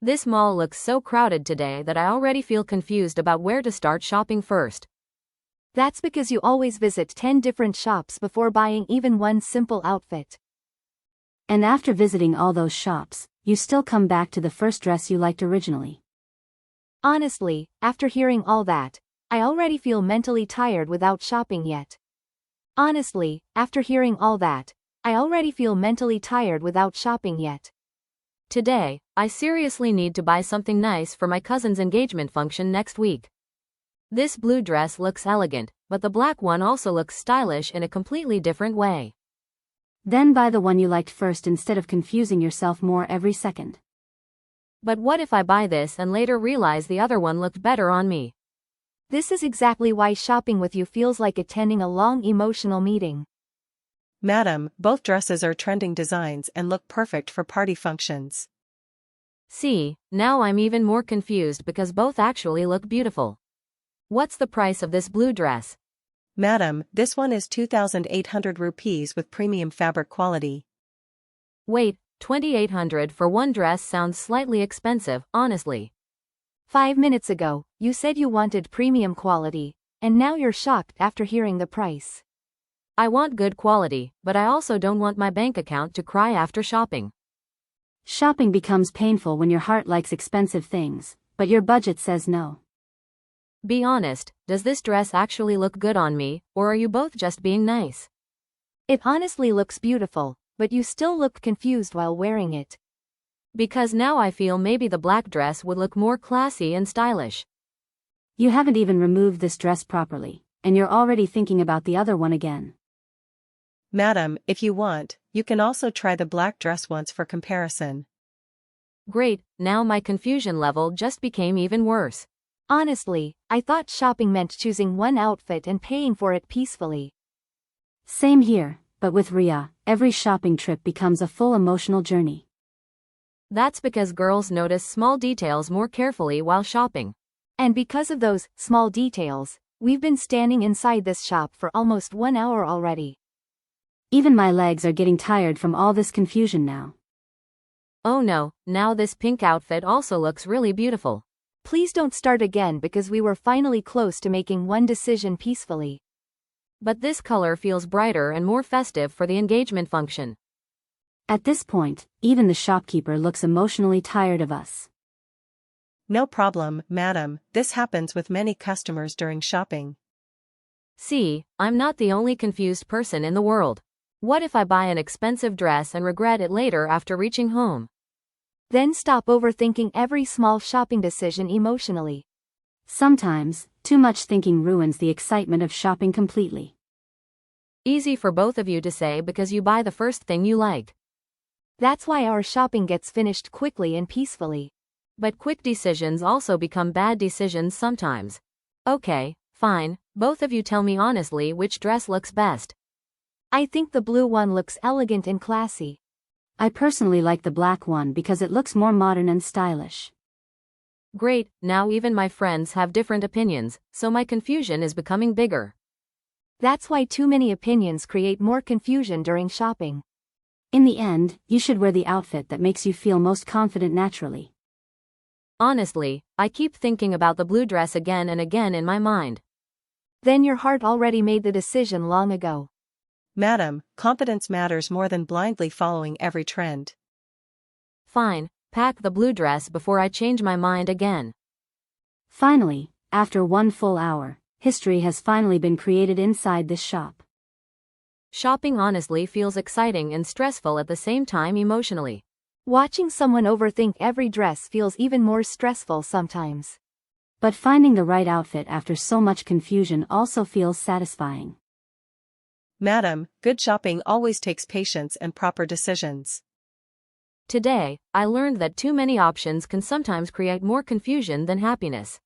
This mall looks so crowded today that I already feel confused about where to start shopping first. That's because you always visit 10 different shops before buying even one simple outfit. And after visiting all those shops, you still come back to the first dress you liked originally. Honestly, after hearing all that, I already feel mentally tired without shopping yet. Honestly, after hearing all that, I already feel mentally tired without shopping yet. Today, I seriously need to buy something nice for my cousin's engagement function next week. This blue dress looks elegant, but the black one also looks stylish in a completely different way. Then buy the one you liked first instead of confusing yourself more every second. But what if I buy this and later realize the other one looked better on me? This is exactly why shopping with you feels like attending a long emotional meeting. Madam, both dresses are trending designs and look perfect for party functions. See, now I'm even more confused because both actually look beautiful. What's the price of this blue dress? Madam, this one is 2,800 rupees with premium fabric quality. Wait, 2,800 for one dress sounds slightly expensive, honestly. 5 minutes ago, you said you wanted premium quality, and now you're shocked after hearing the price. I want good quality, but I also don't want my bank account to cry after shopping. Shopping becomes painful when your heart likes expensive things, but your budget says no. Be honest, does this dress actually look good on me, or are you both just being nice? It honestly looks beautiful, but you still look confused while wearing it. Because now I feel maybe the black dress would look more classy and stylish. You haven't even removed this dress properly, and you're already thinking about the other one again. Madam, if you want, you can also try the black dress once for comparison. Great, now my confusion level just became even worse. Honestly, I thought shopping meant choosing one outfit and paying for it peacefully. Same here, but with Ria, every shopping trip becomes a full emotional journey. That's because girls notice small details more carefully while shopping. And because of those small details, we've been standing inside this shop for almost 1 hour already. Even my legs are getting tired from all this confusion now. Oh no, now this pink outfit also looks really beautiful. Please don't start again because we were finally close to making one decision peacefully. But this color feels brighter and more festive for the engagement function. At this point, even the shopkeeper looks emotionally tired of us. No problem, madam, this happens with many customers during shopping. See, I'm not the only confused person in the world. What if I buy an expensive dress and regret it later after reaching home? Then stop overthinking every small shopping decision emotionally. Sometimes, too much thinking ruins the excitement of shopping completely. Easy for both of you to say because you buy the first thing you like. That's why our shopping gets finished quickly and peacefully. But quick decisions also become bad decisions sometimes. Okay, fine, both of you tell me honestly which dress looks best. I think the blue one looks elegant and classy. I personally like the black one because it looks more modern and stylish. Great, now even my friends have different opinions, so my confusion is becoming bigger. That's why too many opinions create more confusion during shopping. In the end, you should wear the outfit that makes you feel most confident naturally. Honestly, I keep thinking about the blue dress again and again in my mind. Then your heart already made the decision long ago. Madam, confidence matters more than blindly following every trend. Fine, pack the blue dress before I change my mind again. Finally, after 1 full hour, history has finally been created inside this shop. Shopping honestly feels exciting and stressful at the same time emotionally. Watching someone overthink every dress feels even more stressful sometimes. But finding the right outfit after so much confusion also feels satisfying. Madam, good shopping always takes patience and proper decisions. Today, I learned that too many options can sometimes create more confusion than happiness.